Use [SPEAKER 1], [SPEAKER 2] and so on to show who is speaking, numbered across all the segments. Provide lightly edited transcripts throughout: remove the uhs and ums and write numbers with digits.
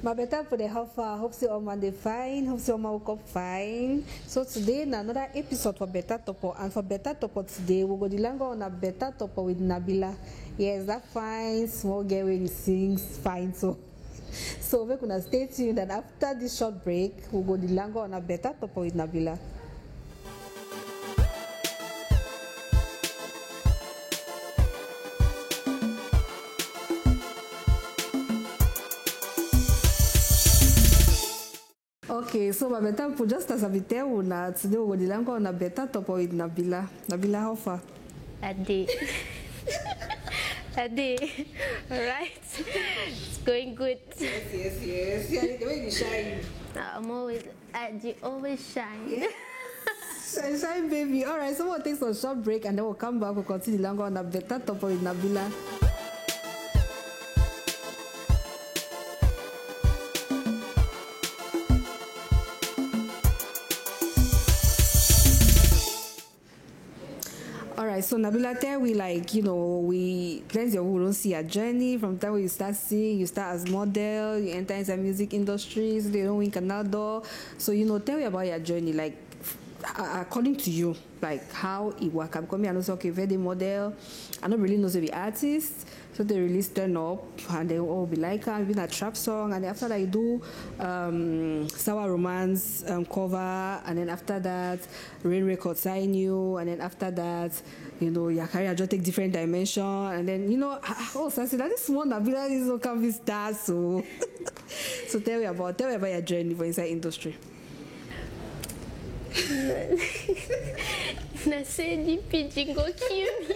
[SPEAKER 1] My better for the how far. Hope you all man they fine. Hope you all man woke up fine. So today na another episode for Better Topo, and for Better Topo today we go the longer on a Better Topo with Nabila. Yes, that fine small girl when he sings fine. So we're gonna stay tuned, and after this short break we go the longer on a Better Topo with Nabila. Okay, so my better just as I be tell you now today we go the longer on a Better Topo with Nabila. Nabila, how far?
[SPEAKER 2] A day. A day. Alright. It's going good.
[SPEAKER 1] Yes. Yeah, the way you shine.
[SPEAKER 2] I'm always shine.
[SPEAKER 1] Yes. Shine, baby. Alright, so we'll take some short break and then we'll come back. We'll continue longer on a Better Topo with Nabila. Alright, so Nabila, tell we we plenty of people don't see a journey from the time when you start singing, you start as model, you enter into the music industry, so they don't win Canada. So tell me about your journey, like according to you, like how it work. Because me, I know say okay, very model. I don't really know the artist, so they really stand up and they all be like, I'm in a trap song, and then after that you do Sour Romance cover, and then after that Rain Records sign you, and then after that your career just take different dimension, and then so I said that this one Nabila is so can be star. So so tell me about your journey for inside industry.
[SPEAKER 2] Na say the pidgin go kill me.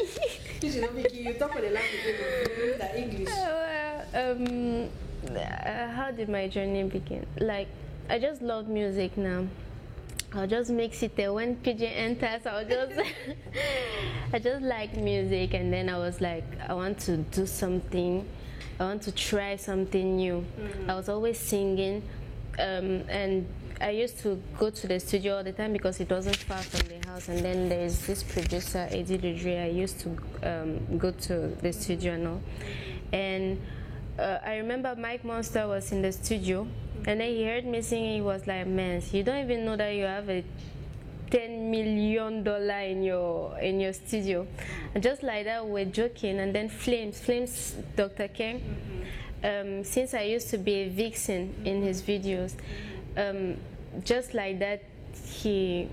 [SPEAKER 1] Pidgin no be kill you. Talk for the language, the English.
[SPEAKER 2] How did my journey begin? Like, I just love music now. I'll just mix it there. When pidgin enters, I just like music, and then I was like, I want to do something. I want to try something new. I was always singing, and I used to go to the studio all the time because it wasn't far from the house. And then there's this producer, Eddie Ledre. I used to go to the studio and all. And I remember Mike Monster was in the studio, and then he heard me singing. He was like, "Man, you don't even know that you have a $10 million in your studio." And just like that, we're joking. And then Flames, Dr. King. Since I used to be a vixen in his videos. Just like that, he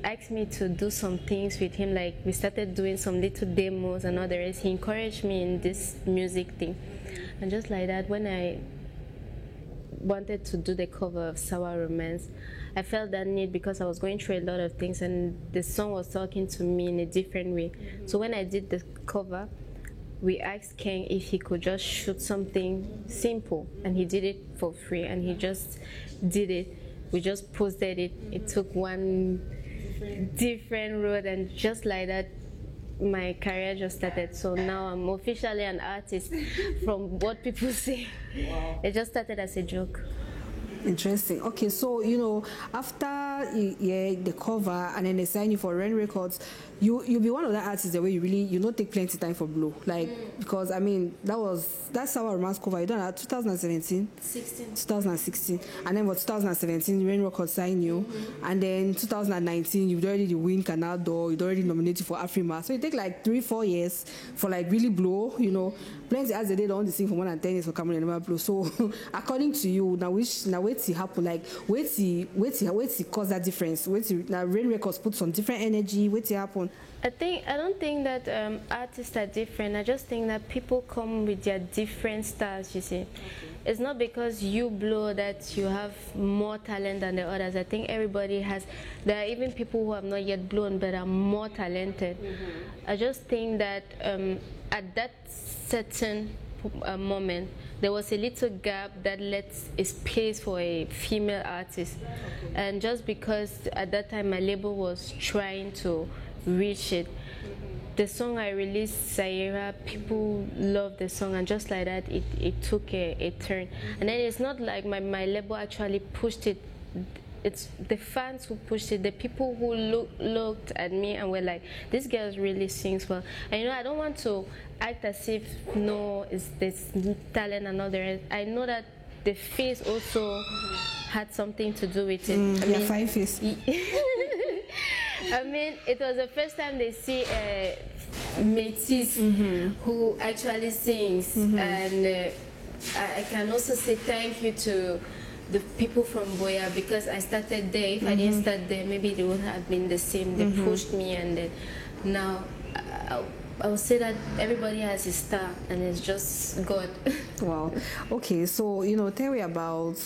[SPEAKER 2] asked me to do some things with him. Like, we started doing some little demos and all the rest. He encouraged me in this music thing, and just like that, when I wanted to do the cover of Sour Romance, I felt that need because I was going through a lot of things, and the song was talking to me in a different way. So when I did the cover, we asked Ken if he could just shoot something simple, and he did it for free, and he just did it. We just posted it. It took one different road, and just like that, my career just started. So now I'm officially an artist from what people say. Wow. It just started as a joke.
[SPEAKER 1] Interesting. Okay, so after the cover and then they sign you for Rain Records, you'll be one of the artists that way you really don't take plenty time for blow, like because I mean that's our Romance cover you done at 2016, and then for 2017 Rain Records sign you, and then 2019 you'd already win Canada, you'd already nominated for Afrima, so it take like 3-4 years for like really blow. Plenty as they don't only sing for more than 10 years for Cameroon and never blow. So according to you, now wait to happen, like wait to cause that difference, now Rain Records put some different energy, wait to happen.
[SPEAKER 2] I don't think that artists are different. I just think that people come with their different styles, you see. It's not because you blow that you have more talent than the others. I think everybody has. There are even people who have not yet blown but are more talented. I just think that at that certain moment, there was a little gap that lets a space for a female artist. And just because at that time my label was trying to reach it, the song I released, Sayera, people loved the song, and just like that, it took a turn. And then it's not like my label actually pushed it. It's the fans who pushed it, the people who looked at me and were like, this girl really sings well. And I don't want to act as if, no, it's this talent and all the rest. I know that the face also had something to do with it.
[SPEAKER 1] I mean, 5 face.
[SPEAKER 2] I mean, it was the first time they see a métis who actually sings, and I can also say thank you to the people from Boya, because I started there. If I didn't start there, maybe they would have been the same. They pushed me, and then now I would say that everybody has a star, and it's just God.
[SPEAKER 1] Wow. Okay, so tell me about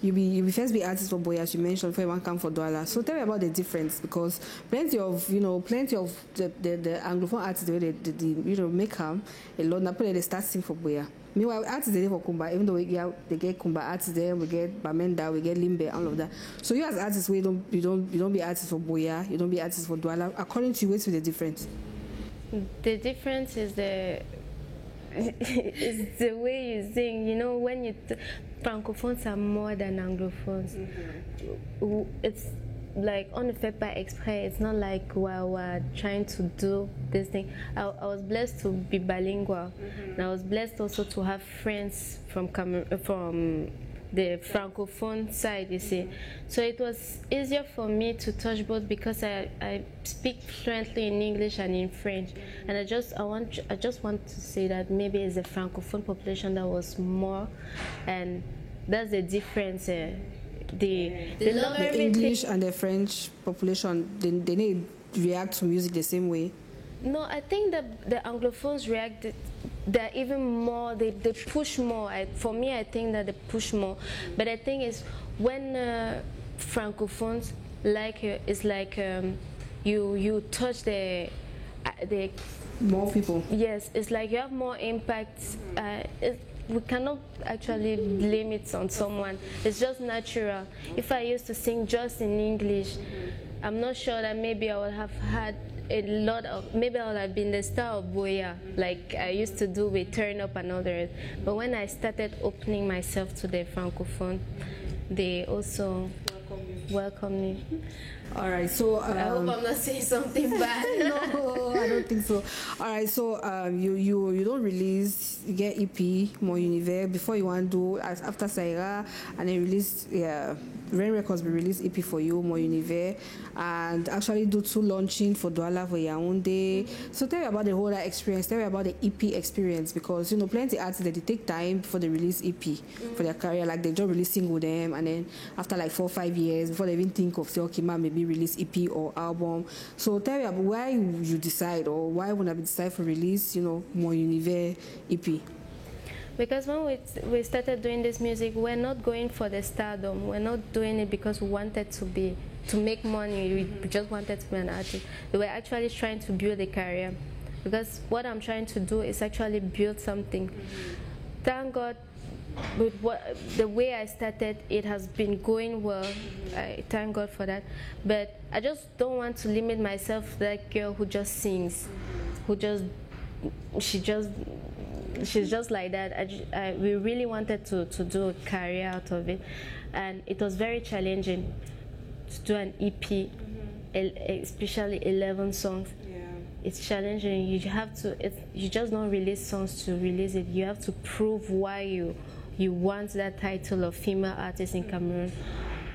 [SPEAKER 1] you be first be artist for Boya, as you mentioned, for one come for Douala. So tell me about the difference, because plenty of the Anglophone artists they make them a lot. Now they start sing for Boya. Meanwhile, artists they for Kumba, even though they get Kumba artists there, we get Bamenda, we get Limbe, all of that. So you as artists, you don't be artists for Boya, you don't be artists for Douala. According to you, what's the difference?
[SPEAKER 2] The difference is the way you sing. When Francophones are more than Anglophones. It's like on the fait par exprès. It's not like we're trying to do this thing. I was blessed to be bilingual, and I was blessed also to have friends from the Francophone side, you see. So it was easier for me to touch both, because I speak fluently in English and in French. And I just want to say that maybe it's the Francophone population that was more, and that's the difference.
[SPEAKER 1] The English and the French population, they need react to music the same way.
[SPEAKER 2] No, I think that the Anglophones reacted. They're even more. They push more. For me, I think that they push more. But the thing is, when Francophones it's like you touch the
[SPEAKER 1] more people.
[SPEAKER 2] Yes, it's like you have more impact. We cannot actually blame it on someone. It's just natural. If I used to sing just in English, I'm not sure that maybe I would have had maybe I would have been the star of Boya, like I used to do with Turn Up and all the rest. But when I started opening myself to the Francophone, they also welcome me.
[SPEAKER 1] All right, so
[SPEAKER 2] I hope I'm not saying something bad.
[SPEAKER 1] No, I don't think so. All right, so you don't release, you get EP Mon Univers before you want to do after Saira, and then release Rain Records will release EP for you, Mon Univers, and actually do 2 launching for Douala for Yaoundé. So tell me about the whole experience. Tell me about the EP experience, because plenty artists that they take time before they release EP for their career, like they just release single them, and then after like 4 or 5 years before they even think of say okay, maybe release EP or album. So tell me about why you decide, or why would I decide for release Mon Univers EP.
[SPEAKER 2] Because when we started doing this music, we're not going for the stardom. We're not doing it because we wanted to make money. We just wanted to be an artist. We were actually trying to build a career. Because what I'm trying to do is actually build something. Thank God, with the way I started, it has been going well. I thank God for that. But I just don't want to limit myself to that girl who just sings, she's just like that. We really wanted to do a career out of it, and it was very challenging to do an EP, especially 11 songs.
[SPEAKER 1] Yeah.
[SPEAKER 2] It's challenging. You just don't release songs to release it. You have to prove why you want that title of female artist in Cameroon.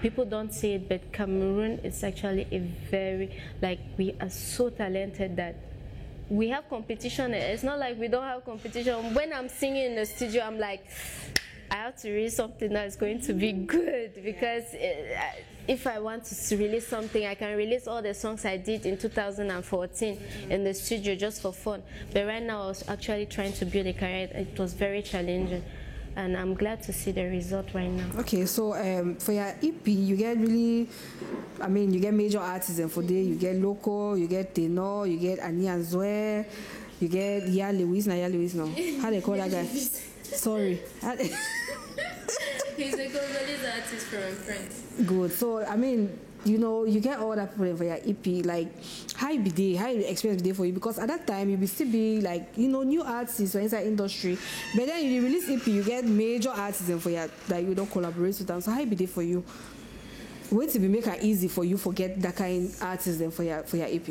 [SPEAKER 2] People don't say it, but Cameroon is actually we are so talented that we have competition. It's not like we don't have competition. When I'm singing in the studio, I'm like, I have to release something that's going to be good, because if I want to release something, I can release all the songs I did in 2014 in the studio just for fun. But right now, I was actually trying to build a career. It was very challenging, and I'm glad to see the result right now.
[SPEAKER 1] Okay, so for your EP, you get you get major artists, and for there you get local, you get Tenor, you get Ani Anzoe, you get Ya Lewis, no. How they call that guy? Sorry.
[SPEAKER 2] He's a Congolese artist from France.
[SPEAKER 1] Good. So you get all that people for your EP. Like, how you experience be there for you? Because at that time you still be like new artists or inside industry, but then you release EP, you get major artists and for your you don't collaborate with them. So how it be there for you? Wait to be make it easy for you forget that kind of artists then for your EP.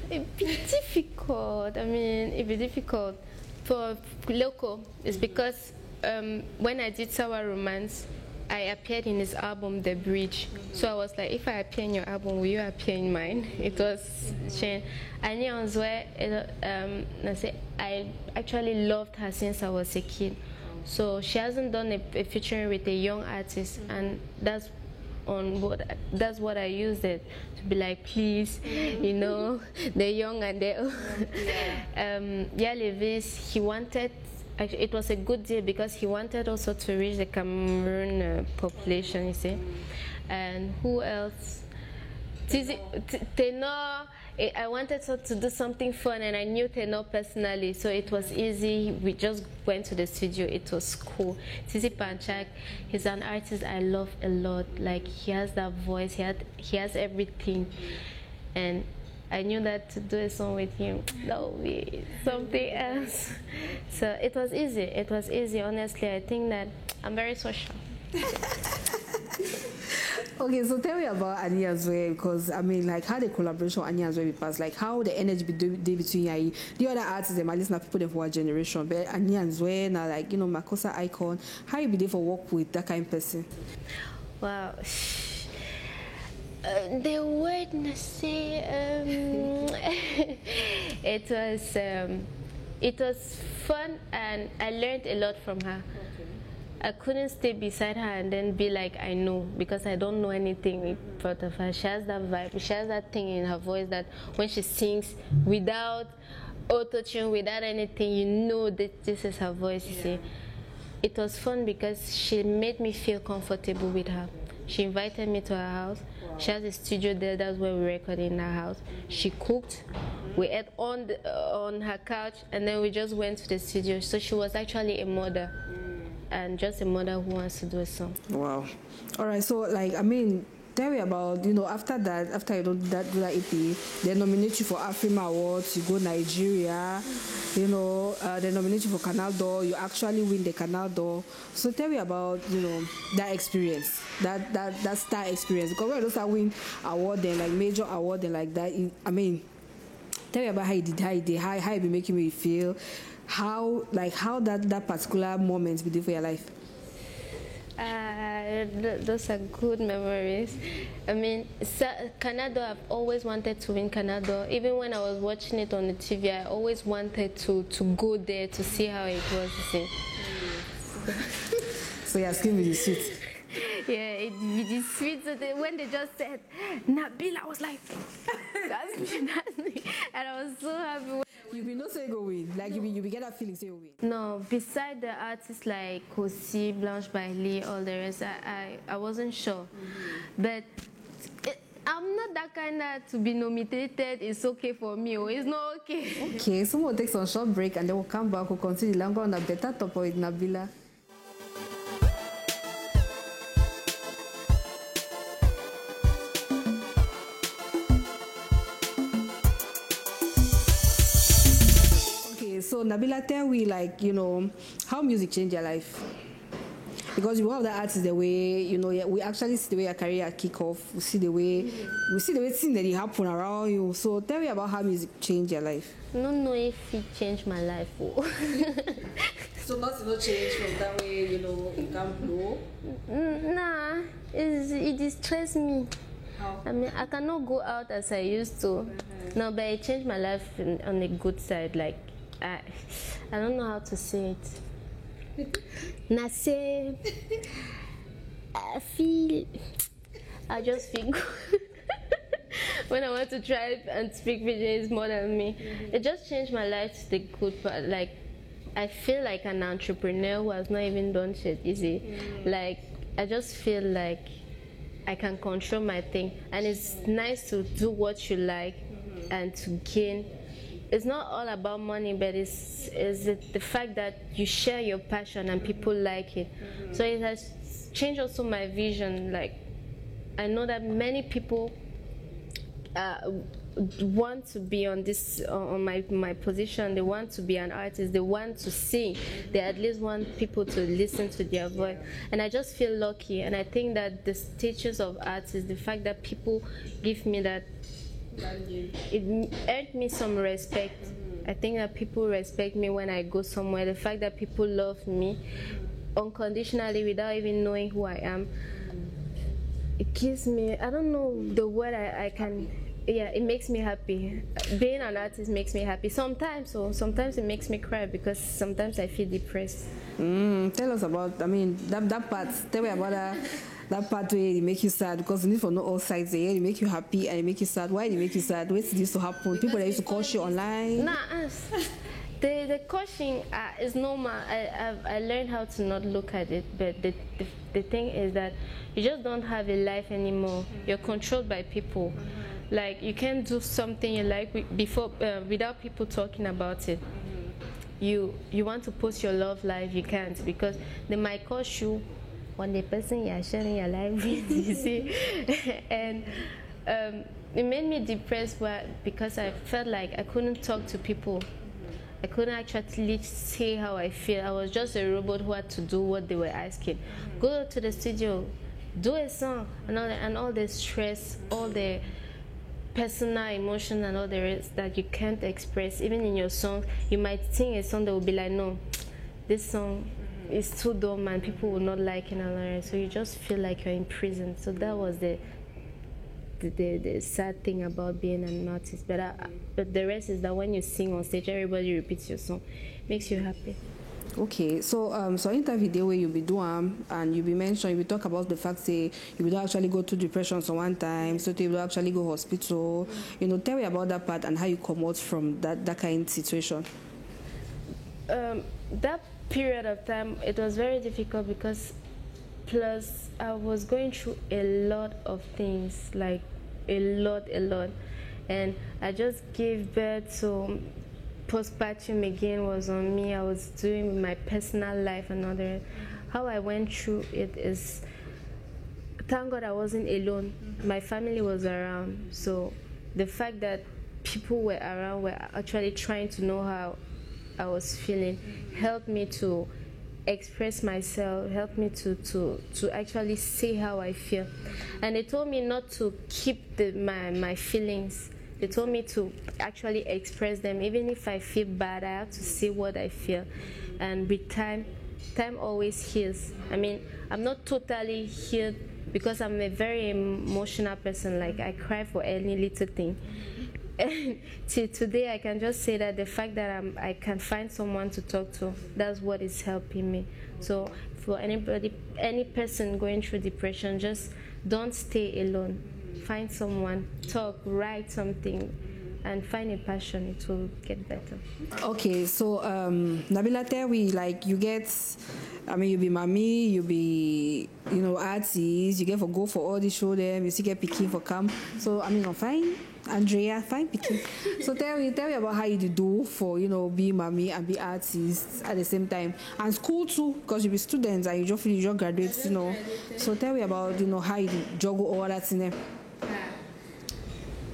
[SPEAKER 2] It'd be difficult. It'd be difficult for local. It's because when I did Sour Romance, I appeared in his album The Bridge. So I was like, if I appear in your album, will you appear in mine? It was Shane. And I actually loved her since I was a kid. So she hasn't done a featuring with a young artist, and that's what I used it to be like, please, they're young and they're old. Levis, he wanted. Actually, it was a good deal because he wanted also to reach the Cameroon population, you see. And who else? Tenor. I wanted to do something fun, and I knew Tenor personally, so it was easy. We just went to the studio. It was cool. Tizi Panchak, he's an artist I love a lot. Like, he has that voice. He has everything, and I knew that to do a song with him, that would be something else. So it was easy. It was easy, honestly. I think that I'm very social.
[SPEAKER 1] Okay, so tell me about Ani Azwe, because I mean, like, how the collaboration with Ani Azwe passed, like how the energy be between you, the other artists, they might listen to people for our generation, but Ani Azwe, now, like, Makossa icon, how you be there for work with that kind of person?
[SPEAKER 2] Wow. The word I say, it was fun, and I learned a lot from her. I couldn't stay beside her and then be like, I know, because I don't know anything in front of her. She has that vibe, she has that thing in her voice that when she sings without auto-tune, without anything, you know that this is her voice, you see. It was fun because she made me feel comfortable with her. She invited me to her house. She has a studio there, that's where we recorded in her house. She cooked, we ate on her couch, and then we just went to the studio. So she was actually a mother, and just a mother who wants to do a song.
[SPEAKER 1] Wow. All right, so, like, I mean, tell me about, after you do that EP, they nominate you for Afrima Awards, you go Nigeria, they nominate you for Canal d'Or, you actually win the Canal d'Or. So tell me about, that experience, that star experience. Because when those win award, then like major award, then like that, I mean, tell me about how you be making me feel, how that particular moment be there for your life.
[SPEAKER 2] Those are good memories. I mean, Canal d'Or, I've always wanted to win Canal d'Or. Even when I was watching it on the TV, I always wanted to go there to see how it was.
[SPEAKER 1] So you're asking me the sweet.
[SPEAKER 2] Yeah, it sweet. So when they just said Nabila, I was like, that's me. And I was so happy.
[SPEAKER 1] You be not say go win, like you be get that feeling say you win.
[SPEAKER 2] No, beside the artists like Kosi, Blanche Bailey, all the rest, I wasn't sure. But I'm not that kind of to be nominated. It's okay for me, or it's not okay.
[SPEAKER 1] Okay, so we'll take some short break and then we'll come back. We'll continue longer on a better topic with Nabila. So Nabila, tell we, like, how music changed your life? Because you have the artists, the way, we actually see the way your career kick off. We see the way things that happen around you. So tell me about how music changed your life.
[SPEAKER 2] I don't know if it changed my life.
[SPEAKER 1] So nothing will change from that way, it can blow?
[SPEAKER 2] Nah, it distresses me.
[SPEAKER 1] How?
[SPEAKER 2] I mean, I cannot go out as I used to. No, but it changed my life on the good side. Like, I don't know how to say it. Nase, I just feel good. When I want to try and speak Pidgin, it's more than me. It just changed my life to the good part. Like, I feel like an entrepreneur who has not even done shit easy. Like, I just feel like I can control my thing, and it's nice to do what you like and to gain. It's not all about money, but it's the fact that you share your passion and people like it. So it has changed also my vision. Like, I know that many people want to be on my position. They want to be an artist. They want to sing. They at least want people to listen to their voice. And I just feel lucky. And I think that the status of artists, the fact that people give me that, it earned me some respect. I think that people respect me when I go somewhere. The fact that people love me, unconditionally without even knowing who I am. It gives me, I don't know the word I can, yeah, it makes me happy. Being an artist makes me happy. Sometimes it makes me cry because sometimes I feel depressed.
[SPEAKER 1] Tell us about, I mean, that part. Tell me about that part where it make you sad, because you need to know all sides there. It make you happy and it make you sad. Why it make you sad? What used to happen? People that used to call you online.
[SPEAKER 2] Nah, the coaching is normal. I learned how to not look at it, but the thing is that you just don't have a life anymore. You're controlled by people. Like, you can't do something you like without people talking about it. You want to post your love life, you can't, because they might cost you on the person you're sharing your life with, you see. And it made me depressed because I felt like I couldn't talk to people. I couldn't actually say how I feel. I was just a robot who had to do what they were asking. Go to the studio, do a song, and all the stress, all the personal emotion and all the rest that you can't express. Even in your songs, you might sing a song that will be like, no, this song is too dumb and people will not like it and all that. So you just feel like you're in prison. So that was the sad thing about being an artist. But the rest is that when you sing on stage, everybody repeats your song. Makes you happy.
[SPEAKER 1] Okay, so so interview day where you be doing and you be mention, you be talk about the fact say you don't actually go to depression so one time, so you don't actually go hospital. You know, tell me about that part and how you come out from that kind of situation.
[SPEAKER 2] That period of time, it was very difficult because plus I was going through a lot of things, like a lot, and I just gave birth, so postpartum again was on me. I was doing my personal life and other. How I went through it is, thank God I wasn't alone. My family was around, so the fact that people were around were actually trying to know how I was feeling helped me to express myself, helped me to actually say how I feel. And they told me not to keep my feelings. They told me to actually express them. Even if I feel bad, I have to say what I feel. And with time always heals. I mean, I'm not totally healed because I'm a very emotional person. Like, I cry for any little thing. And till today, I can just say that the fact that I can find someone to talk to, that's what is helping me. So for anybody, any person going through depression, just don't stay alone. Find someone, talk, write something, and find a passion. It will get better.
[SPEAKER 1] Okay, so Nabila Terry, like you get, I mean, you be mommy, you be, you know, artist, you get for go for all the show them, you still get picking for camp. So I mean, I'm fine. Andrea, fine picking. So tell me about how you do for, you know, be mommy and be artist at the same time, and school too, because you be students and you just graduate, you know. So tell me about, you know, how you juggle all that in there.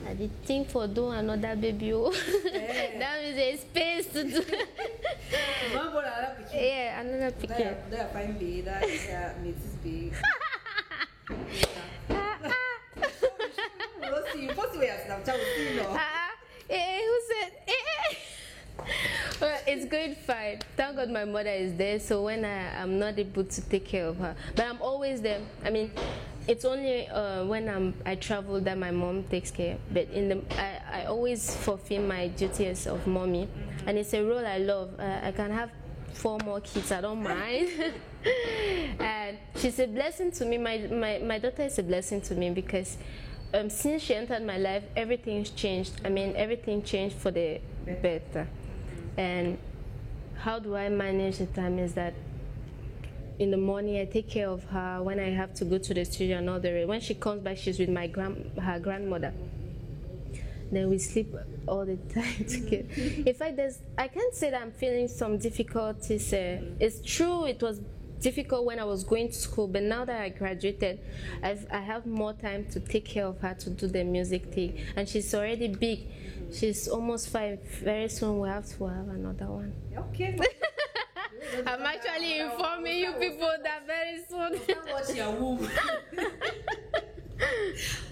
[SPEAKER 2] I did think for do another baby. That means a space to do. Yeah, another picture.
[SPEAKER 1] That fine baby, that Mrs. B.
[SPEAKER 2] Who said? Well, it's going fine. Thank God my mother is there, so when I'm not able to take care of her, but I'm always there. I mean, it's only when I travel that my mom takes care. But I always fulfill my duties of mommy, and it's a role I love. I can have 4 more kids, I don't mind. And she's a blessing to me. My daughter is a blessing to me because since she entered my life, everything's changed. I mean, everything changed for the better. And how do I manage the time is that in the morning I take care of her. When I have to go to the studio and all the way, when she comes back, she's with her grandmother. Then we sleep all the time together. In fact, I can't say that I'm feeling some difficulties. It's true, it was difficult when I was going to school, but now that I graduated, I have more time to take care of her, to do the music thing. And she's already big. She's almost 5. Very soon we'll have to have another one.
[SPEAKER 1] Okay.
[SPEAKER 2] I'm actually informing you people that very soon.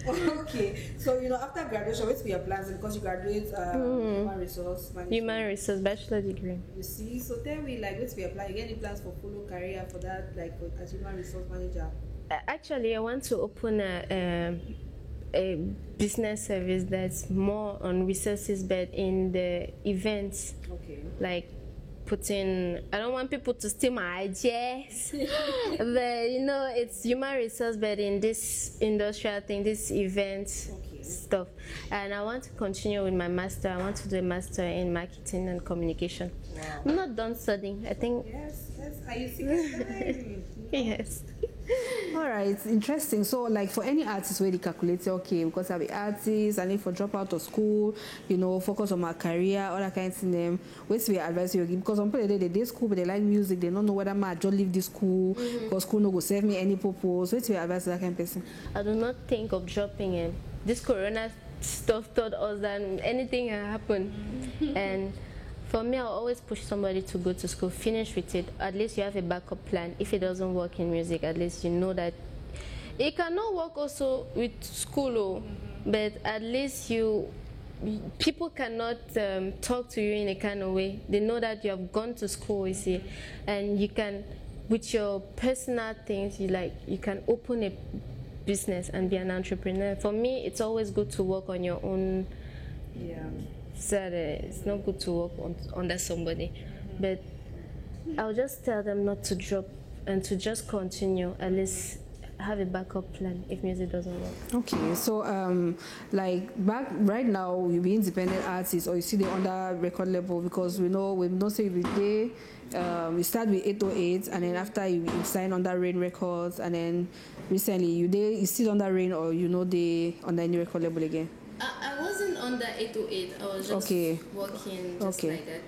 [SPEAKER 1] Okay, so after graduation, what's your plans? Because you graduate human resource management.
[SPEAKER 2] Human resource bachelor degree.
[SPEAKER 1] You see, so tell me, like, what's your plan? You get any plans for follow career for that, like, as human resource manager?
[SPEAKER 2] Actually, I want to open a business service that's more on resources, but in the events.
[SPEAKER 1] Okay.
[SPEAKER 2] Like putting, I don't want people to steal my ideas, but it's human resource, but in this industrial thing, this event stuff. And I want to continue with my master. I want to do a master in marketing and communication.
[SPEAKER 1] Wow.
[SPEAKER 2] I'm not done studying, I think.
[SPEAKER 1] Yes. Are you serious?
[SPEAKER 2] Yes.
[SPEAKER 1] All right, interesting. So, like, for any artist where they calculate, okay, because I'm an artist, I need for drop out of school, focus on my career, all that kind of thing. What's your advice you give? Because some people they school, but they like music, they don't know whether I just leave this school because school no go serve me any purpose. What's your advice to that kind of person?
[SPEAKER 2] I do not think of dropping in. This corona stuff taught us that anything can happen, and for me, I'll always push somebody to go to school, finish with it. At least you have a backup plan. If it doesn't work in music, at least you know that it cannot work also with school, but at least people cannot talk to you in a kind of way. They know that you have gone to school, you see, and you can, with your personal things, you can open a business and be an entrepreneur. For me, it's always good to work on your own.
[SPEAKER 1] Yeah.
[SPEAKER 2] So it's not good to work under somebody, but I'll just tell them not to drop and to just continue, at least have a backup plan if music doesn't work.
[SPEAKER 1] Okay, so like right now you be independent artists or you see the under record label, because we know say we start with 808 and then after you sign under Rain Records, and then recently you still under Rain, or they under any record label again?
[SPEAKER 2] I wasn't under 808. I was just working just like that.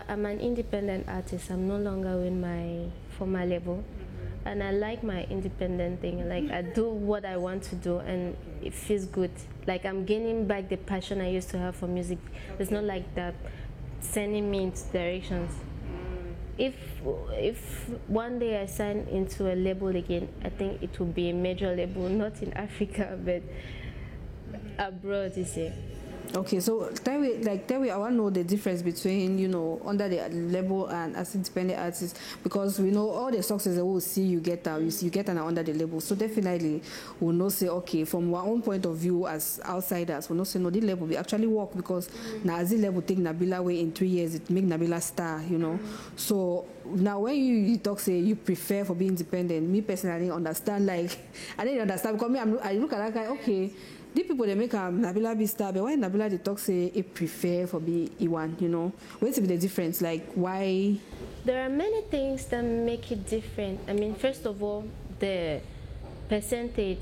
[SPEAKER 2] I'm an independent artist. I'm no longer with my former label. And I like my independent thing. Like, I do what I want to do and it feels good. Like, I'm gaining back the passion I used to have for music. It's not like that sending me into directions. If one day I sign into a label again, I think it will be a major label, not in Africa, but abroad, you see.
[SPEAKER 1] Okay, so tell me, I want to know the difference between, under the label and as independent artists, because we know all the success that we'll see you get out, you get under the label. So definitely we'll not say, okay, from our own point of view as outsiders, we'll not say, no, this label will actually work, because now as the label take Nabila away in 3 years, it make Nabila star, So now when you talk, say you prefer for being independent, me personally I didn't understand, I didn't understand, because I look at that guy, okay, these people they make Nabila be star, but why Nabila they talk say it prefer for be E1, What's the difference? Like, why?
[SPEAKER 2] There are many things that make it different. I mean, first of all, the percentage.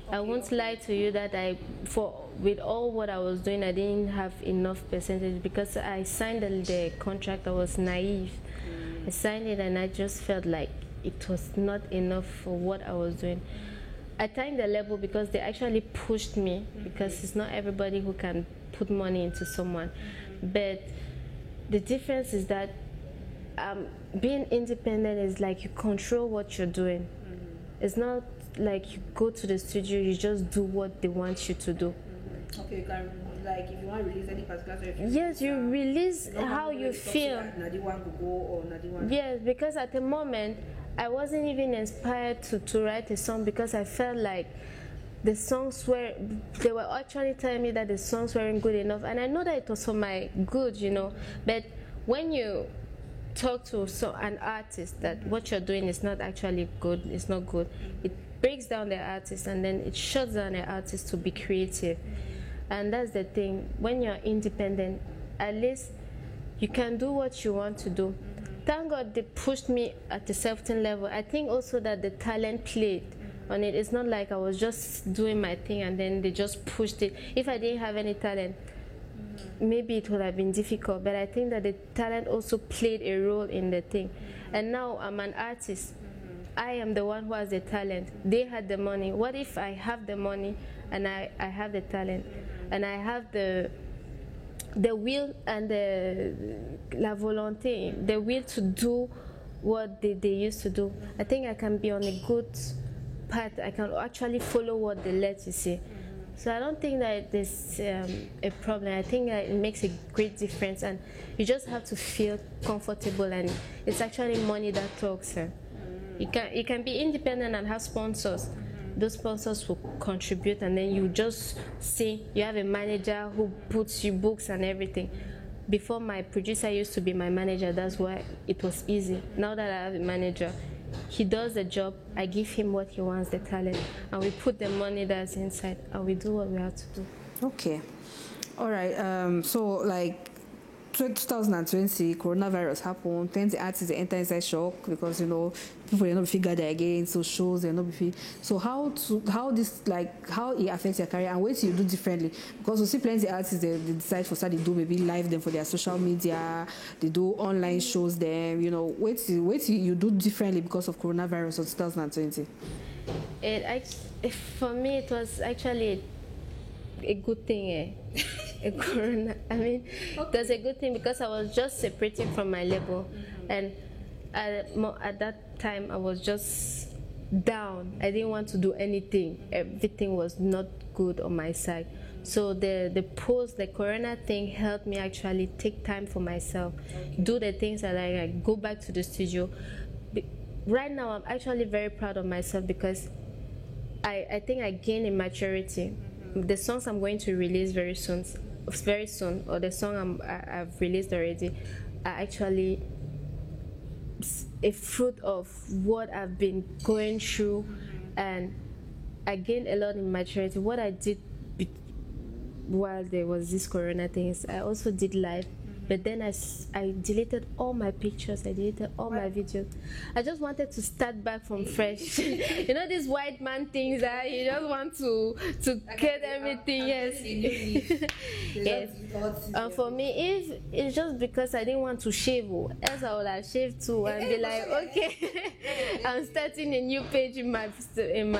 [SPEAKER 2] Okay, I won't lie to you that with all what I was doing, I didn't have enough percentage, because I signed the contract. I was naive. I signed it and I just felt like it was not enough for what I was doing. I thank the label because they actually pushed me, because it's not everybody who can put money into someone. But the difference is that being independent is like you control what you're doing. It's not like you go to the studio, you just do what they want you to do.
[SPEAKER 1] Okay, you can, like, if you want to release any particular song,
[SPEAKER 2] yes, you release how you feel. Yes, because at the moment I wasn't even inspired to write a song, because I felt like they were actually telling me that the songs weren't good enough, and I know that it was for my good, but when you talk to an artist that what you're doing is not actually good, it's not good, it breaks down the artist, and then it shuts down the artist to be creative. And that's the thing, when you're independent, at least you can do what you want to do. Thank God they pushed me at a certain level. I think also that the talent played on it. It's not like I was just doing my thing and then they just pushed it. If I didn't have any talent, maybe it would have been difficult, but I think that the talent also played a role in the thing. And now I'm an artist. I am the one who has the talent. They had the money. What if I have the money and I have the talent and I have the will and la volonté, the will to do what they used to do? I think I can be on a good part. I can actually follow what they let you see. So I don't think that there's a problem. I think that it makes a great difference, and you just have to feel comfortable, and it's actually money that talks. You can be independent and have sponsors. Those sponsors will contribute, and then you just see you have a manager who puts you books and everything. Before, my producer used to be my manager. That's why it was easy. Now that I have a manager, he does the job, I give him what he wants, the talent, and we put the money that's inside, and we do what we have to do.
[SPEAKER 1] Okay. All right. So, like, 2020, coronavirus happened. Plenty artists they enter inside shock because people they not figure that again. So shows they not be. So how it affects your career and what do you do differently? Because we see plenty artists they decide for start they do maybe live them for their social media. They do online shows them. What you do differently because of coronavirus of 2020?
[SPEAKER 2] For me, it was actually a good thing. Corona. I mean, it was a good thing because I was just separating from my label, and at that time I was just down. I didn't want to do anything. Everything was not good on my side. So the Corona thing helped me actually take time for myself, do the things that I like, go back to the studio. Right now, I'm actually very proud of myself because I think I gained in maturity. The songs I'm going to release very soon, or the song I've released already, are actually a fruit of what I've been going through, and I gained a lot in maturity. What I did while there was this Corona thing is I also did live. But then I deleted all my pictures, I deleted all my videos. I just wanted to start back from fresh. These white man things that you just want to get everything, yes. Yes. For me, if it's just because I didn't want to shave, else I would have shaved too and be like, okay, I'm starting a new page in my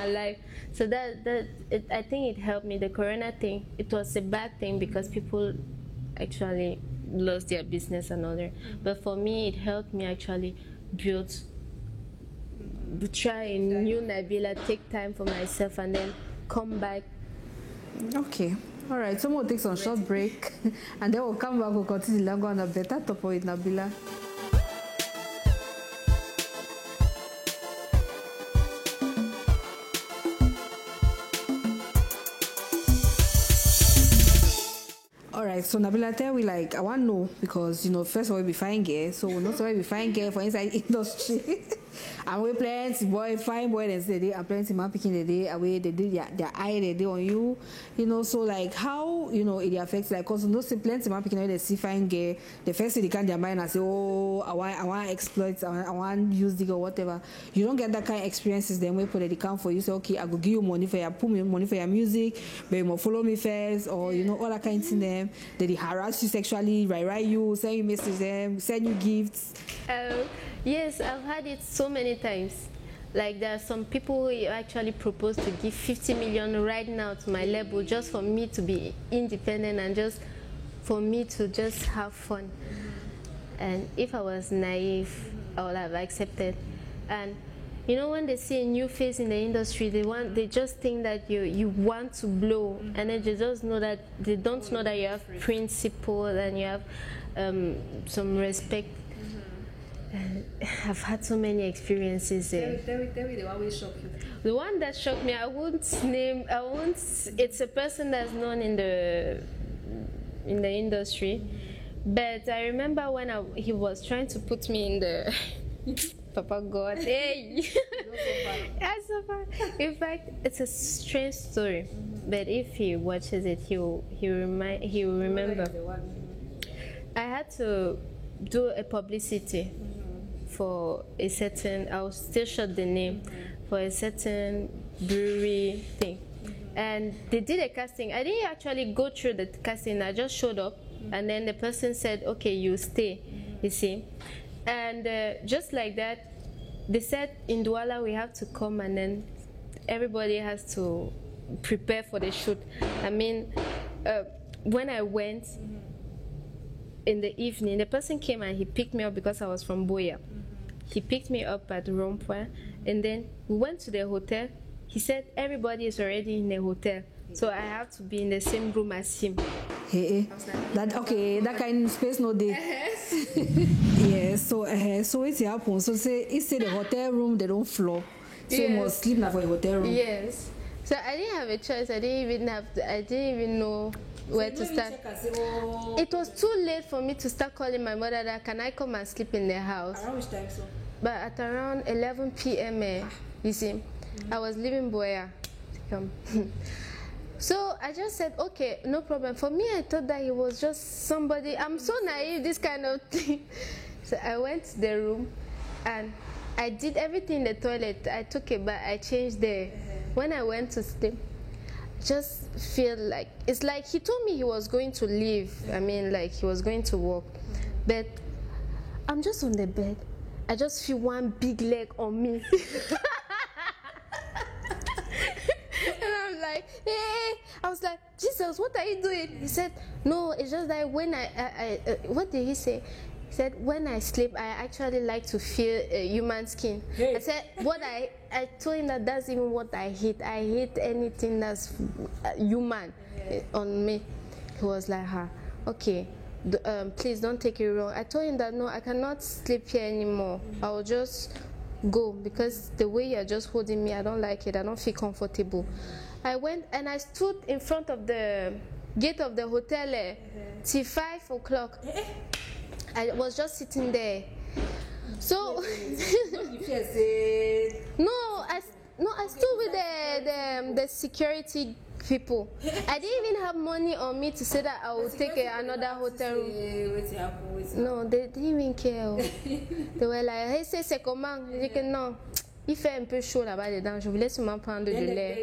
[SPEAKER 2] life. So I think it helped me. The Corona thing, it was a bad thing because people actually lost their business and all that. But for me, it helped me actually try a new Nabila, take time for myself, and then come back.
[SPEAKER 1] Okay. All right. So we'll take some short break, and then we'll come back. We'll continue to go on a better topic with Nabila. Alright, so Nabila, tell me I want to know because first of all we find girl, so we know why we find girl for inside industry. And we plenty boy, fine boy they say they and plenty man picking the day away they did their eye they do on you. So how it affects cause say plenty man picking they see fine girl, the first thing they can their mind and say, oh I want exploit, I want use dig or whatever. You don't get that kind of experiences then we put the account for you, say okay I go give you money for your put me money for your music, but you must follow me first or all that kind of thing them. They harass you sexually, write you, send you messages them, send you gifts.
[SPEAKER 2] Yes, I've had it so many times. There are some people who actually propose to give 50 million right now to my label just for me to be independent and just for me to just have fun. And if I was naive, I would have accepted. And when they see a new face in the industry, they just think that you want to blow, and then they just know that they don't know that you have principle and you have some respect. I've had so many experiences.
[SPEAKER 1] Tell me the one will shock you.
[SPEAKER 2] The one that shocked me, I won't name. It's a person that's known in the industry, but I remember when he was trying to put me in the. Papa God, hey! That's so far. In fact, it's a strange story, but if he watches it, he will remember. I had to do a publicity for a certain, I'll still shut the name, for a certain brewery thing. And they did a casting. I didn't actually go through the casting, I just showed up, and then the person said, okay, you stay, you see. And just like that, they said in Douala we have to come, and then everybody has to prepare for the shoot. I mean, when I went in the evening, the person came and he picked me up because I was from Boya. He picked me up at Rond-Point, and then we went to the hotel. he said everybody is already in the hotel, so I have to be in the same room as him.
[SPEAKER 1] Hey, that okay, that kind of space no day. Yes, so it's happen. So say it's the hotel room, they don't floor. So you must sleep now for a hotel room.
[SPEAKER 2] Yes. So I didn't have a choice. I didn't even know where to start. It was too late for me to start calling my mother that can I come and sleep in their house.
[SPEAKER 1] Around which time so?
[SPEAKER 2] But at around 11 p.m. You see, I was leaving Boya. So I just said, okay, no problem. For me, I thought that he was just somebody. I'm so naive, this kind of thing. So I went to the room and I did everything in the toilet. I took a bath, I changed there. When I went to sleep, I just feel like, it's like he told me he was going to leave. I mean, like he was going to work. But I'm just on the bed. I just feel one big leg on me. And I'm like, hey, I was like, Jesus, what are you doing? He said, no, it's just that when what did he say? He said, when I sleep, I actually like to feel human skin. Hey. I said, I told him that that's even what I hate. I hate anything that's human on me. He was like, okay, please don't take it wrong. I told him that, no, I cannot sleep here anymore. I will just go because the way you're just holding me, I don't like it. I don't feel comfortable. I went and I stood in front of the gate of the hotel till 5 o'clock. I was just sitting there. So I stood with the security people. I didn't even have money on me to say that I would take another hotel room. No, they didn't even care. They were like, hey, c'est comment? Je dis que non. Il fait un peu chaud là-bas dedans. Je voulais seulement prendre de l'air.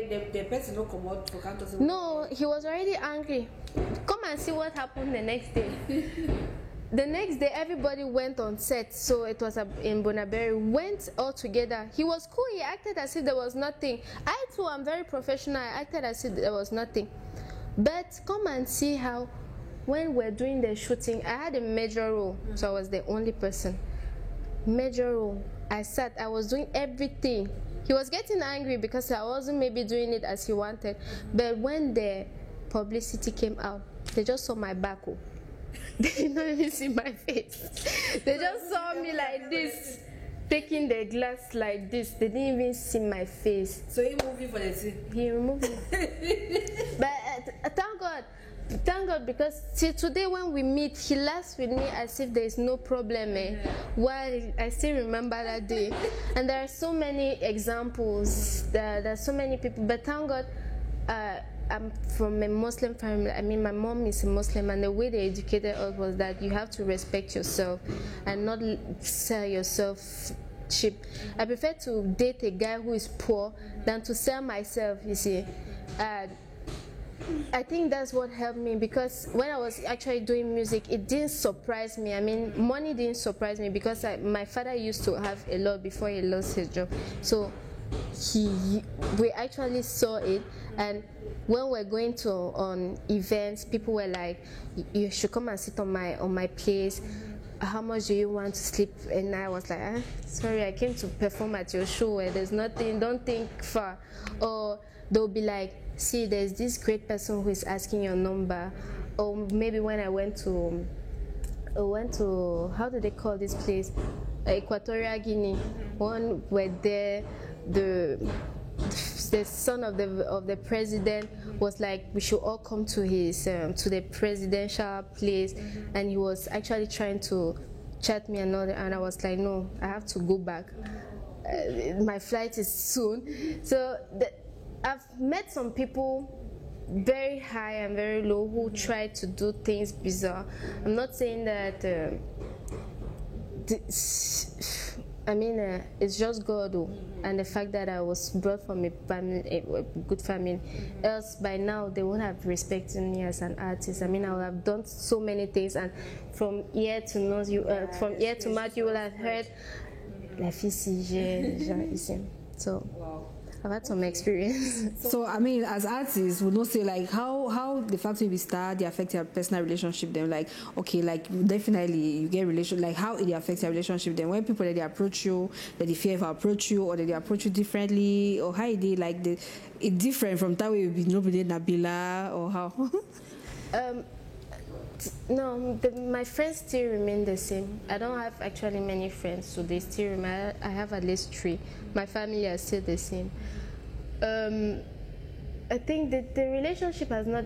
[SPEAKER 2] No, he was already angry. Come and see what happened the next day. The next day, everybody went on set, so it was in Bonaberry. Went all together. He was cool. He acted as if there was nothing. I too am very professional. I acted as if there was nothing. But come and see how, when we're doing the shooting, I had a major role, so I was the only person. Major role. I was doing everything. He was getting angry because I wasn't maybe doing it as he wanted. But when the publicity came out, they just saw my back. They did not even see my face. They just saw me like this, taking the glass like this. They didn't even see my face.
[SPEAKER 1] So he moved you for the scene?
[SPEAKER 2] He removed me. But thank God, because till today when we meet, he laughs with me as if there is no problem. Well, I still remember that day. And there are so many examples. There are so many people. But thank God, I'm from a Muslim family. I mean, my mom is a Muslim, and the way they educated us was that you have to respect yourself and not sell yourself cheap. I prefer to date a guy who is poor than to sell myself, you see. I think that's what helped me, because when I was actually doing music, it didn't surprise me. I mean, money didn't surprise me because my father used to have a lot before he lost his job. So we actually saw it, and when we're going on events, people were like, you should come and sit on my place. How much do you want to sleep? And I was like, sorry, I came to perform at your show where there's nothing, don't think far. Or they'll be like, see, there's this great person who is asking your number. Or maybe when I went to how do they call this place? Equatorial Guinea. One were there, the son of the president was like, we should all come to his to the presidential place, and he was actually trying to chat me and all that, and I was like, no, I have to go back. My flight is soon. So I've met some people very high and very low who try to do things bizarre. I'm not saying that it's just God, and the fact that I was brought from a good family. Else, by now, they would have respected me as an artist. I mean, I would have done so many things, and from ear to nose, from ear to mouth, you will have heard La fille si j'ai ici. So, I've had some experience.
[SPEAKER 1] So I mean, as artists, we don't say like how the fact that we start they affect your personal relationship. Then like okay, like definitely you get relation like how it affects your relationship. Then when people that they approach you, that they fear if I approach you or that they approach you differently or how they like the it different from that way you be nobody Nabila or how.
[SPEAKER 2] No, my friends still remain the same. I don't have actually many friends, so they still remain. I have at least 3. My family are still the same. I think that the relationship has not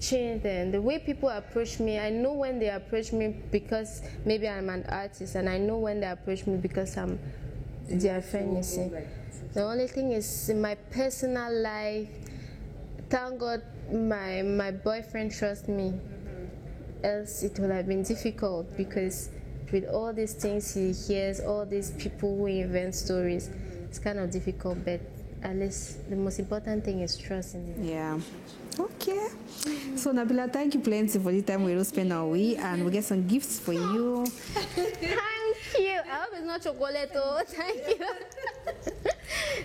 [SPEAKER 2] changed. And the way people approach me, I know when they approach me because maybe I'm an artist, and I know when they approach me because I'm their friend. You see, the only thing is in my personal life. Thank God, my boyfriend trusts me. Else it would have been difficult because with all these things he hears, all these people who invent stories, it's kind of difficult, but at least the most important thing is trust in it.
[SPEAKER 1] Yeah. Okay. So Nabila, thank you plenty for the time we will spend our week and we get some gifts for you.
[SPEAKER 2] Thank you. I hope it's not chocolate though. Thank you.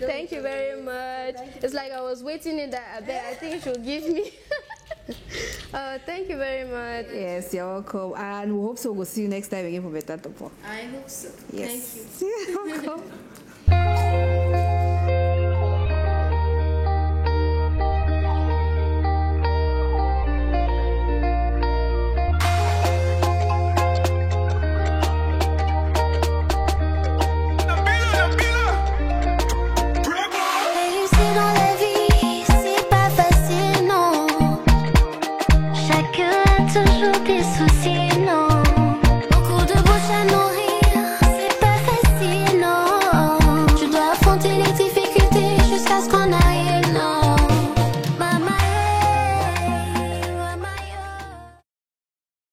[SPEAKER 2] Thank you very much. It's like I was waiting in that bed. I think you should give me. Thank you very much.
[SPEAKER 1] Yes, you're welcome. And we hope so we'll see you next time again for Better Topo.
[SPEAKER 2] I hope so.
[SPEAKER 1] Yes.
[SPEAKER 2] Thank you.
[SPEAKER 1] You're welcome.